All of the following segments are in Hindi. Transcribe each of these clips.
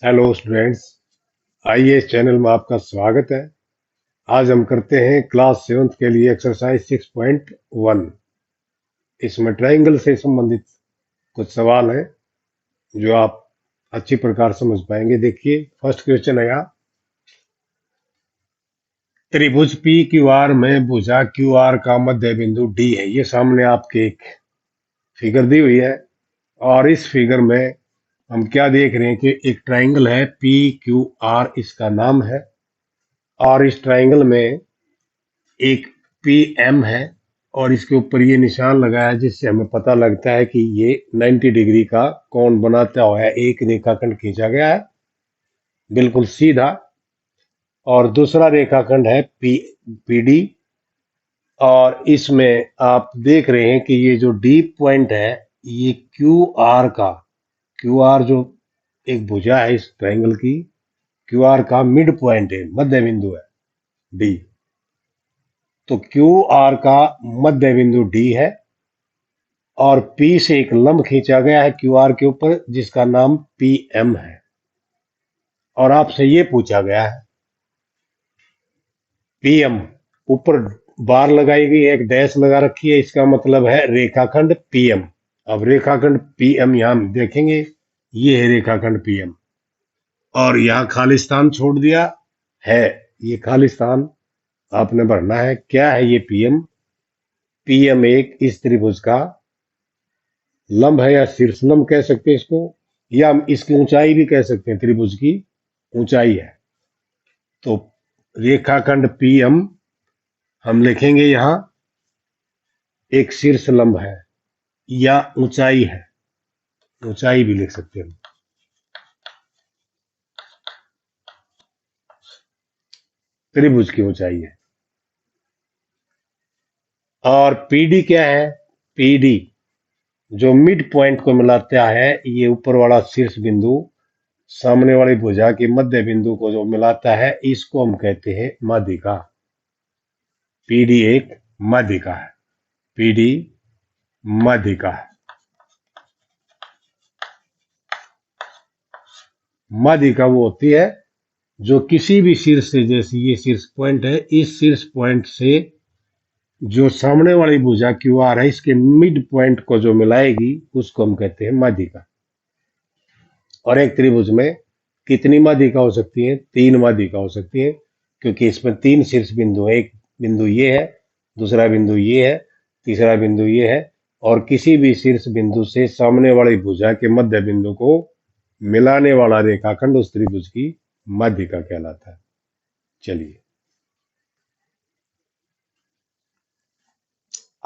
Hello students. आइए, इस चैनल में आपका स्वागत है। आज हम करते हैं क्लास 7th के लिए एक्सरसाइज 6.1। इसमें ट्रायंगल से संबंधित कुछ सवाल हैं जो आप अच्छी प्रकार समझ पाएंगे। देखिए, फर्स्ट क्वेश्चन है यहाँ, त्रिभुज पी क्यू आर में भुजा क्यू आर का मध्य बिंदु डी है। ये सामने आपके एक फिगर दी हुई है और इस फिगर में हम क्या देख रहे हैं कि एक ट्रायंगल है पी क्यू आर, इसका नाम है। और इस ट्रायंगल में एक पी एम है और इसके ऊपर ये निशान लगाया है जिससे हमें पता लगता है कि ये 90 डिग्री का कोण बनाता हुआ है। एक रेखाखंड खींचा गया है बिल्कुल सीधा, और दूसरा रेखाखंड है पी डी। और इसमें आप देख रहे हैं कि ये जो डी पॉइंट है, ये क्यू आर जो एक भुजा है इस ट्रायंगल की, क्यू आर का मिड पॉइंट है, मध्य बिंदु है डी। तो क्यू आर का मध्य बिंदु डी है और पी से एक लंब खींचा गया है क्यू आर के ऊपर जिसका नाम पी एम है। और आपसे ये पूछा गया है पी एम, ऊपर बार लगाई गई है, एक डैश लगा रखी है, इसका मतलब है रेखाखंड पी एम। अब रेखाखंड पी एम यहां देखेंगे, ये है रेखाखंड पी एम। और यहां खालिस्तान छोड़ दिया है, ये खालिस्तान आपने भरना है। क्या है ये पी एम? पी एम एक इस त्रिभुज का लंब है, या शीर्ष लंब कह सकते हैं इसको, या हम इसकी ऊंचाई भी कह सकते हैं, त्रिभुज की ऊंचाई है। तो रेखाखंड पी एम हम लिखेंगे यहां एक शीर्ष लंब है या ऊंचाई है, ऊंचाई भी लिख सकते हैं, त्रिभुज की ऊंचाई है। और पीडी क्या है? पीडी जो मिड पॉइंट को मिलाता है, ये ऊपर वाला शीर्ष बिंदु सामने वाली भुजा के मध्य बिंदु को जो मिलाता है, इसको हम कहते हैं माध्यिका। पीडी एक माध्यिका है, पीडी माध्यिका है। माध्यिका वो होती है जो किसी भी शीर्ष से, जैसे ये शीर्ष पॉइंट है, इस शीर्ष पॉइंट से जो सामने वाली भुजा क्यू आर है, इसके मिड पॉइंट को जो मिलाएगी उसको हम कहते हैं माध्यिका। और एक त्रिभुज में कितनी माध्यिका हो सकती है? 3 माध्यिका हो सकती है, क्योंकि इसमें 3 शीर्ष बिंदु है। एक बिंदु ये है, दूसरा बिंदु ये है, तीसरा बिंदु ये है। और किसी भी शीर्ष बिंदु से सामने वाली भुजा के मध्य बिंदु को मिलाने वाला रेखाखंड उस त्रिभुज की माध्यिका कहलाता है। चलिए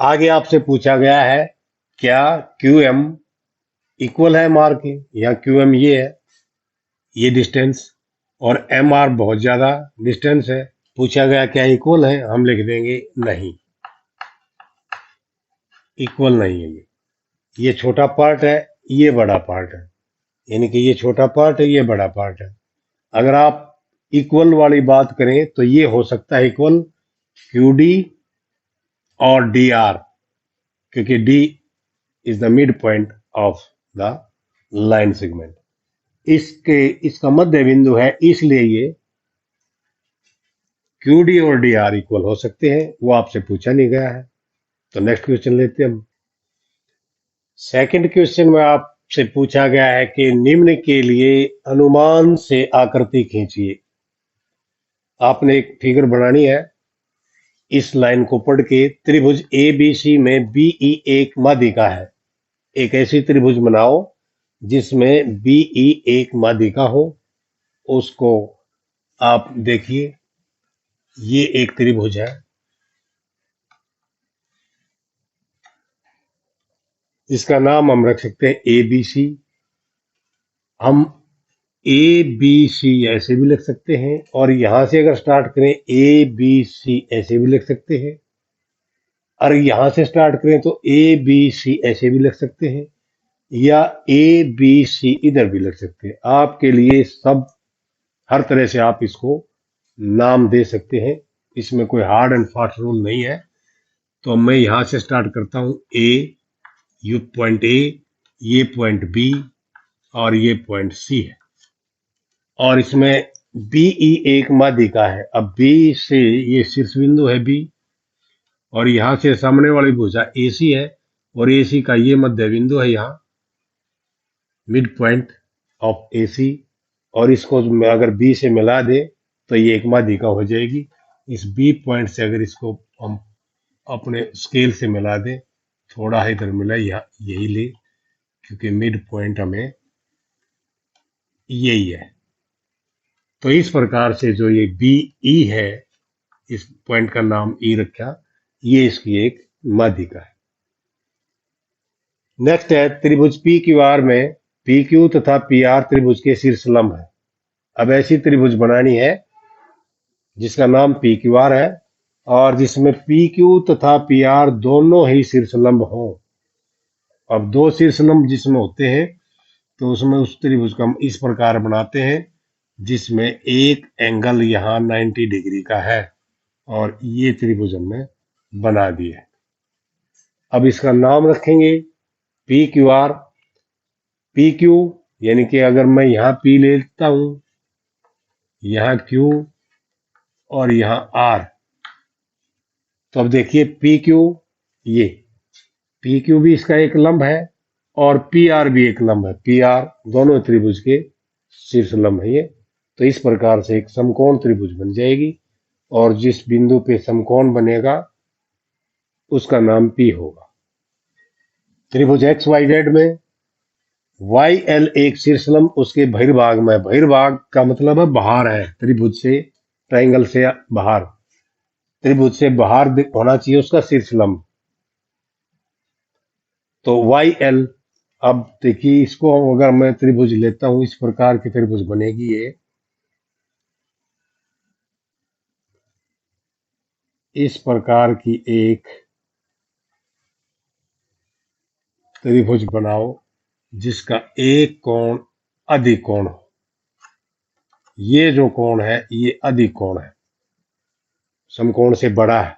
आगे आपसे पूछा गया है, क्या क्यू एम इक्वल है मार के? या क्यू एम ये है, ये डिस्टेंस, और एम आर बहुत ज्यादा डिस्टेंस है। पूछा गया क्या इक्वल है? हम लिख देंगे नहीं, इक्वल नहीं है। ये छोटा पार्ट है, ये बड़ा पार्ट है, यानी कि ये छोटा पार्ट है, ये बड़ा पार्ट है। अगर आप इक्वल वाली बात करें तो ये हो सकता है इक्वल क्यू डी और डी आर, क्योंकि D is the mid point of the line segment. इसका मध्य बिंदु है, इसलिए ये क्यू डी और डी आर इक्वल हो सकते हैं। वो आपसे पूछा नहीं गया है। तो नेक्स्ट क्वेश्चन लेते हैं हम। सेकंड क्वेश्चन में आपसे पूछा गया है कि निम्न के लिए अनुमान से आकृति खींचिए। आपने एक फिगर बनानी है, इस लाइन को पढ़ के त्रिभुज ए बी सी में बीई एक माध्यिका है। एक ऐसी त्रिभुज बनाओ जिसमें बीई एक माध्यिका हो। उसको आप देखिए, ये एक त्रिभुज है, इसका नाम हम रख सकते हैं ए बी सी। हम ए बी सी ऐसे भी लिख सकते हैं, और यहां से अगर स्टार्ट करें ए बी सी ऐसे भी लिख सकते हैं, और यहां से स्टार्ट करें तो ए बी सी ऐसे भी लिख सकते हैं, या ए बी सी इधर भी लिख सकते हैं। आपके लिए सब, हर तरह से आप इसको नाम दे सकते हैं, इसमें कोई हार्ड एंड फास्ट रूल नहीं है। तो मैं यहां से स्टार्ट करता हूं, ए, ये पॉइंट बी और ये पॉइंट सी है। और इसमें बीई एक माध्यिका है। अब बी से ये शीर्ष बिंदु है बी, और यहां से सामने वाली भुजा एसी है, और एसी का ये मध्य बिंदु है यहाँ, मिड पॉइंट ऑफ एसी। और इसको अगर बी से मिला दे तो ये एक माध्यिका हो जाएगी। इस बी पॉइंट से अगर इसको हम अपने स्केल से मिला दें, थोड़ा इधर मिला, यहाँ यही ले, क्योंकि मिड पॉइंट हमें यही है। तो इस प्रकार से जो ये बी ई है, इस पॉइंट का नाम ई रखा, ये इसकी एक माध्यिका है। नेक्स्ट है त्रिभुज पी क्यू आर में पी क्यू तथा पी आर त्रिभुज के शीर्ष लंब है। अब ऐसी त्रिभुज बनानी है जिसका नाम पी क्यू आर है, और जिसमें पी क्यू तथा पी आर दोनों ही शीर्ष लंब हों। अब दो शीर्ष लंब जिसमें होते हैं तो उसमें उस त्रिभुज को हम इस प्रकार बनाते हैं जिसमें एक एंगल यहाँ 90 डिग्री का है, और ये त्रिभुज हमने बना दिया। अब इसका नाम रखेंगे P Q R. P Q यानी कि अगर मैं यहाँ पी लेता हूं, यहाँ क्यू और यहाँ आर, तो अब देखिए पी क्यू, ये पी क्यू भी इसका एक लंब है और पी आर भी एक लंब है। पी आर दोनों त्रिभुज के शीर्ष लंब है ये। तो इस प्रकार से एक समकोण त्रिभुज बन जाएगी, और जिस बिंदु पे समकोण बनेगा उसका नाम पी होगा। त्रिभुज एक्स वाई जेड में वाई एल एक शीर्ष लंब उसके बहिर्भाग में, बहिर्भाग का मतलब है बाहर है, त्रिभुज से, ट्राइंगल से बाहर, त्रिभुज से बाहर होना चाहिए उसका शीर्ष लंब, तो वाई एल। अब देखिए इसको अगर मैं त्रिभुज लेता हूं, इस प्रकार की त्रिभुज बनेगी ये, इस प्रकार की एक त्रिभुज बनाओ जिसका एक कोण अधिक कोण हो। ये जो कोण है ये अधिक कोण है, समकोण से बड़ा है।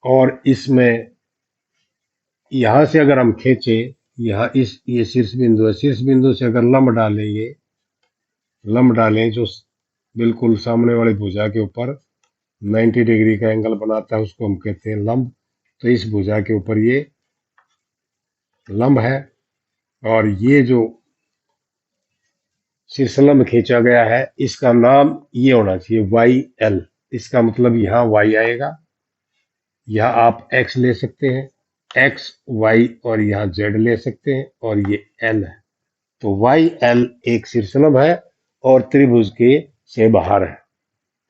और इसमें यहां से अगर हम खींचे, यहाँ इस ये शीर्ष बिंदु है, शीर्ष बिंदु से अगर लंब डालेंगे, लंब डालें जो बिल्कुल सामने वाली भुजा के ऊपर 90 डिग्री का एंगल बनाता है, उसको हम कहते हैं लंब। तो इस भुजा के ऊपर ये लंब है, और ये जो शीर्षलंब खींचा गया है इसका नाम ये होना चाहिए वाई एल। इसका मतलब यहाँ वाई आएगा, यहाँ आप एक्स ले सकते हैं, एक्स वाई, और यहाँ जेड ले सकते हैं, और ये एल है। तो वाई एल एक शीर्षलंब है और त्रिभुज के से बाहर है।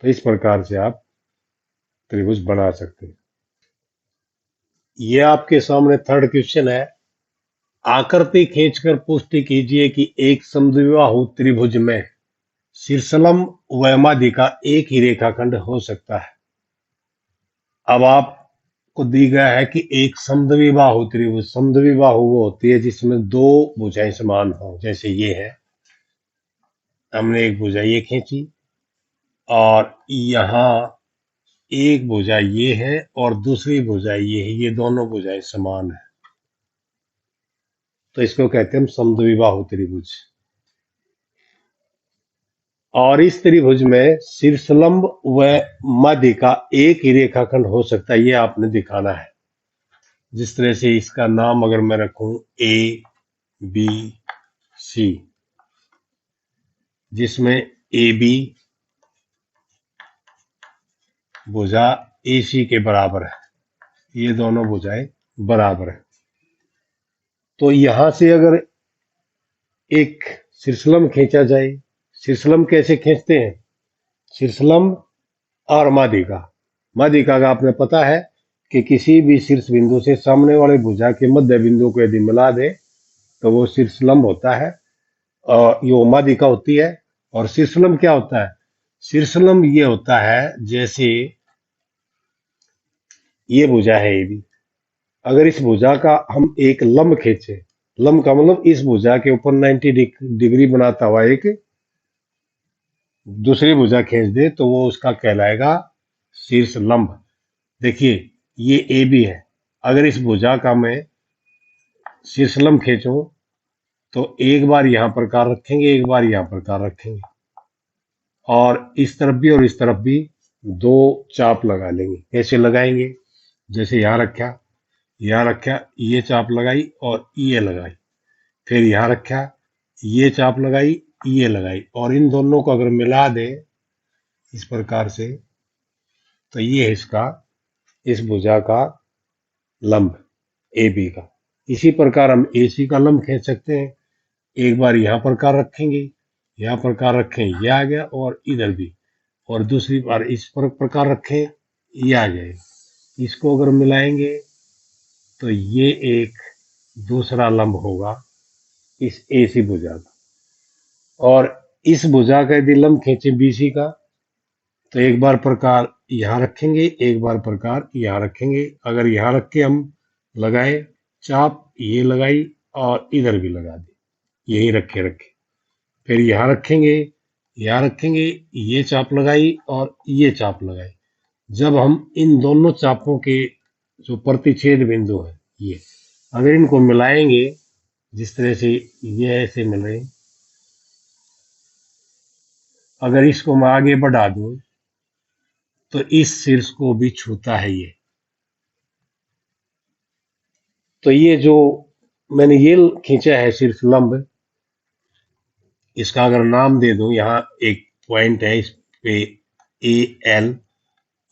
तो इस प्रकार से आप त्रिभुज बना सकते हैं। ये आपके सामने थर्ड क्वेश्चन है। आकृति खींचकर पुष्टि कीजिए कि एक समद्विबाहु त्रिभुज में शीर्षलंब व माध्यिका एक ही रेखाखंड हो सकता है। अब आपको दी गया है कि एक समद्विबाहु त्रिभुज, समद्विबाहु वो होती है जिसमें दो भुजाएं समान हो, जैसे ये है, हमने एक भुजा ये खींची और यहाँ एक भुजा ये है और दूसरी भुजा ये है, ये दोनों भुजाएं समान है, तो इसको कहते हैं हम समद्विबाहु त्रिभुज। और इस त्रिभुज में शीर्षलंब व माध्यिका एक ही रेखाखंड हो सकता है, ये आपने दिखाना है। जिस तरह से इसका नाम अगर मैं रखूं ए बी सी, जिसमें ए बी भुजा ए सी के बराबर है, ये दोनों भुजाएं बराबर है। तो यहां से अगर एक शीर्षलंब खींचा जाए, शीर्षलंब कैसे खींचते हैं, शीर्षलंब और माध्यिका, माध्यिका का आपने पता है कि किसी भी शीर्ष बिंदु से सामने वाले भुजा के मध्य बिंदु को यदि मिला दे तो वो शीर्षलंब होता है, और ये माध्यिका होती है। और शीर्षलंब क्या होता है, शीर्षलंब ये होता है जैसे ये भुजा है ए बी, अगर इस भुजा का हम एक लंब खींचे, लंब का मतलब इस भुजा के ऊपर 90 डिग्री बनाता हुआ एक दूसरी भुजा खींच दे तो वो उसका कहलाएगा शीर्ष लंब। देखिए ये ए बी है, अगर इस भुजा का मैं शीर्षलंब खींचूं तो एक बार यहां प्रकार रखेंगे, एक बार यहां प्रकार रखेंगे, और इस तरफ भी और इस तरफ भी दो चाप लगा लेंगे। कैसे लगाएंगे? जैसे यहाँ रखा ये चाप लगाई और ये लगाई, फिर यहाँ रखा ये चाप लगाई ये लगाई, और इन दोनों को अगर मिला दे इस प्रकार से, तो ये है इसका, इस भुजा का लंब ए बी का। इसी प्रकार हम ए सी का लंब खींच सकते हैं। एक बार यहाँ प्रकार रखेंगे, यहाँ प्रकार रखें, ये आ गया, और इधर भी, और दूसरी बार इस पर प्रकार रखें, ये आ जाएगा। इसको अगर मिलाएंगे तो ये एक दूसरा लंब होगा इस ए सी भुजा का। और इस भुजा का यदि लंब खींचे बीसी का, तो एक बार प्रकार यहाँ रखेंगे, एक बार प्रकार यहाँ रखेंगे। अगर यहाँ रख के हम लगाए चाप, ये लगाई और इधर भी लगा दी, यही रखे, फिर यहाँ रखेंगे, यहाँ रखेंगे, ये चाप लगाई और ये चाप लगाई। जब हम इन दोनों चापों के जो प्रतिच्छेद बिंदु है, ये अगर इनको मिलाएंगे, जिस तरह से ये ऐसे मिल रहे, अगर इसको मैं आगे बढ़ा दूं तो इस शीर्ष को भी छूता है ये। तो ये जो मैंने ये खींचा है शीर्ष लंब, इसका अगर नाम दे दूं, यहाँ एक पॉइंट है इस पे ए एल,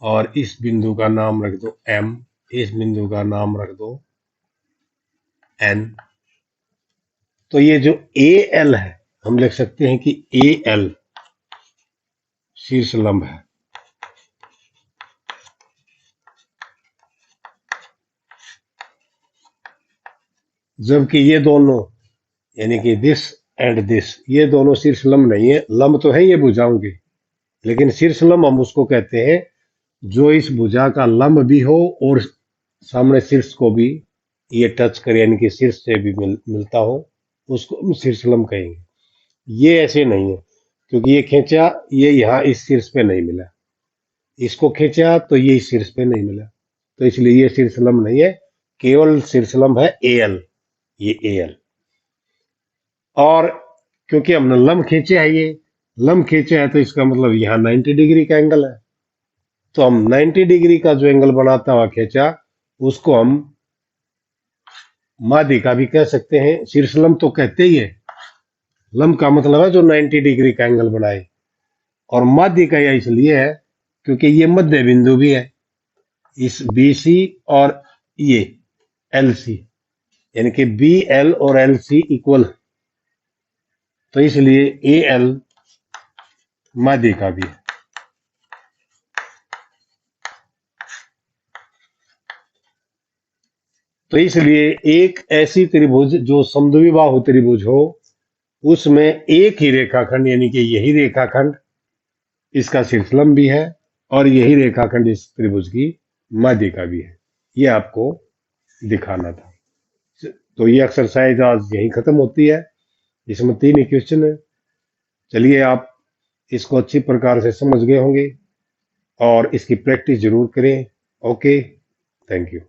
और इस बिंदु का नाम रख दो एम, इस बिंदु का नाम रख दो एन। तो ये जो ए एल है, हम लिख सकते हैं कि ए एल शीर्ष लंब है। जबकि ये दोनों, यानी कि दिस एंड दिस, ये दोनों शीर्ष लंब नहीं है। लंब तो है ये भुजाओं के, लेकिन शीर्ष लंब हम उसको कहते हैं जो इस भुजा का लंब भी हो और सामने शीर्ष को भी ये टच करे, यानी कि शीर्ष से भी मिलता हो, उसको हम शीर्ष लंब कहेंगे। ये ऐसे नहीं है, क्योंकि ये खींचा, ये यहाँ इस शीर्ष पे नहीं मिला, इसको खींचा तो ये इस शीर्ष पे नहीं मिला, तो इसलिए ये शीर्ष लंब नहीं है। केवल शीर्ष लंब है ए एल, ये ए एल। और क्योंकि हमने लंब खींचे है, ये लंब खींचे है, तो इसका मतलब यहाँ 90 डिग्री का एंगल है। तो हम 90 डिग्री का जो एंगल बनाता हुआ खींचा, उसको हम माध्यिका भी कह सकते हैं। शीर्ष लंब तो कहते ही है, लंब का मतलब है जो 90 डिग्री का एंगल बनाए। और माध्यिका यह इसलिए है क्योंकि ये मध्य बिंदु भी है, इस बी सी और ये एल सी, यानी कि बी एल और एल सी इक्वल, तो इसलिए ए एल माध्यिका भी है। तो इसलिए एक ऐसी त्रिभुज जो समद्विबाहु त्रिभुज हो, उसमें एक ही रेखाखंड, यानी कि यही रेखाखंड इसका शीर्षलंब भी है, और यही रेखाखंड इस त्रिभुज की माध्यिका भी है। ये आपको दिखाना था। तो ये एक्सरसाइज आज यही खत्म होती है। इसमें 3 क्वेश्चन है। चलिए, आप इसको अच्छी प्रकार से समझ गए होंगे और इसकी प्रैक्टिस जरूर करें। Okay, thank you.